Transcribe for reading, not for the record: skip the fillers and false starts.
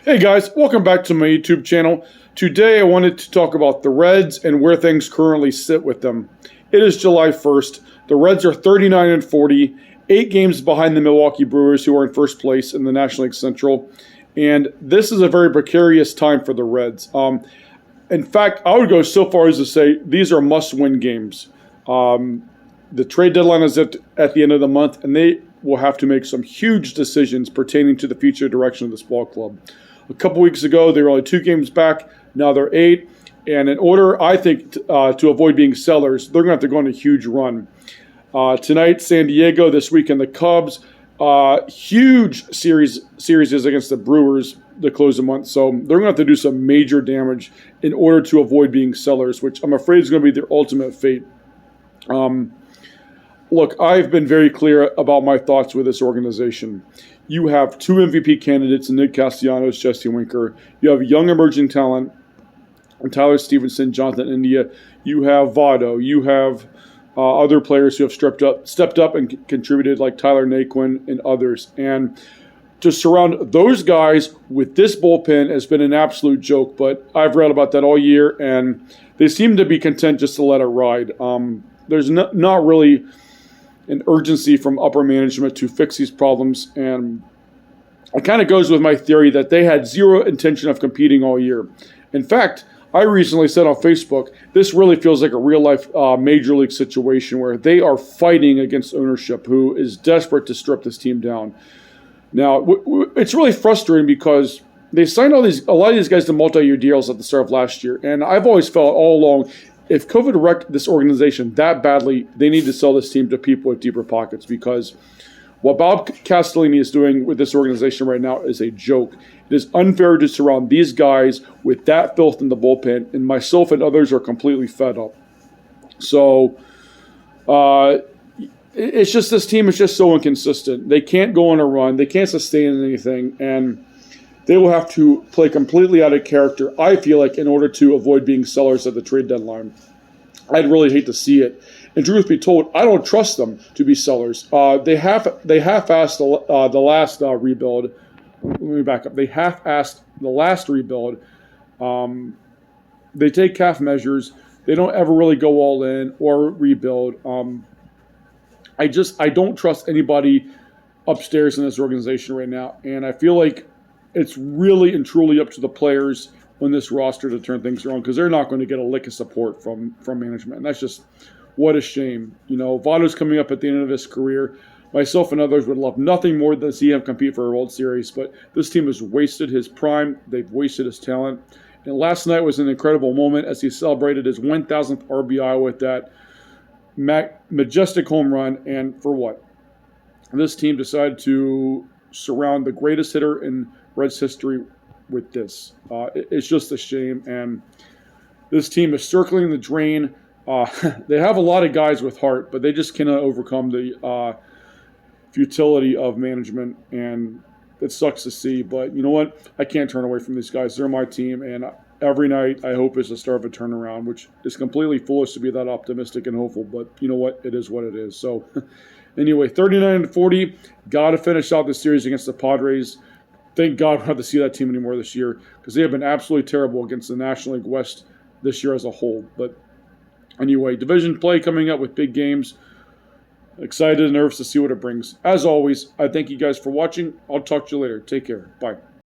Hey guys, welcome back to my YouTube channel. Today I wanted to talk about the Reds and where things currently sit with them. It is July 1st. The Reds are 39-40, 8 games behind the Milwaukee Brewers, who are in first place in the National League Central. And this is a very precarious time for the Reds. In fact, I would go so far as to say these are must-win games. The trade deadline is at the end of the month, and they will have to make some huge decisions pertaining to the future direction of this ball club. A couple weeks ago, they were only 2 games back. Now they're 8. And in order, I think, to avoid being sellers, they're going to have to go on a huge run. Tonight, San Diego. This weekend, the Cubs. Huge series against the Brewers to close the month. So they're going to have to do some major damage in order to avoid being sellers, which I'm afraid is going to be their ultimate fate. Look, I've been very clear about my thoughts with this organization. You have 2 MVP candidates in Nick Castellanos, Jesse Winker. You have young emerging talent, Tyler Stevenson, Jonathan India. You have Votto. You have other players who have stepped up and contributed, like Tyler Naquin and others. And to surround those guys with this bullpen has been an absolute joke. But I've read about that all year, and they seem to be content just to let it ride. There's not really an urgency from upper management to fix these problems, and it kind of goes with my theory that they had zero intention of competing all year. In fact, I recently said on Facebook, this really feels like a real-life major league situation where they are fighting against ownership, who is desperate to strip this team down. Now, it's really frustrating because they signed a lot of these guys to multi-year deals at the start of last year, and I've always felt all along, if COVID wrecked this organization that badly, they need to sell this team to people with deeper pockets, because what Bob Castellini is doing with this organization right now is a joke. It is unfair to surround these guys with that filth in the bullpen, and myself and others are completely fed up. So it's just, this team is just so inconsistent. They can't go on a run. They can't sustain anything, and they will have to play completely out of character, I feel like, in order to avoid being sellers at the trade deadline. I'd really hate to see it. And truth be told, I don't trust them to be sellers. They half-assed the last rebuild. Let me back up. They half-assed the last rebuild. They take half measures. They don't ever really go all in or rebuild. I don't trust anybody upstairs in this organization right now, and I feel like it's really and truly up to the players on this roster to turn things around, because they're not going to get a lick of support from management. And that's just, what a shame. You know, Votto's coming up at the end of his career. Myself and others would love nothing more than to see him compete for a World Series, but this team has wasted his prime. They've wasted his talent. And last night was an incredible moment as he celebrated his 1,000th RBI with that majestic home run. And for what? This team decided to surround the greatest hitter in Reds history with this. It's just a shame, and this team is circling the drain. They have a lot of guys with heart, but they just cannot overcome the futility of management, and it sucks to see. But you know what? I can't turn away from these guys. They're my team, and every night I hope is the start of a turnaround, which is completely foolish to be that optimistic and hopeful, but you know what? It is what it is. So anyway, 39-40, got to finish out this series against the Padres. Thank God we don't have to see that team anymore this year, because they have been absolutely terrible against the National League West this year as a whole. But anyway, division play coming up with big games. Excited and nervous to see what it brings. As always, I thank you guys for watching. I'll talk to you later. Take care. Bye.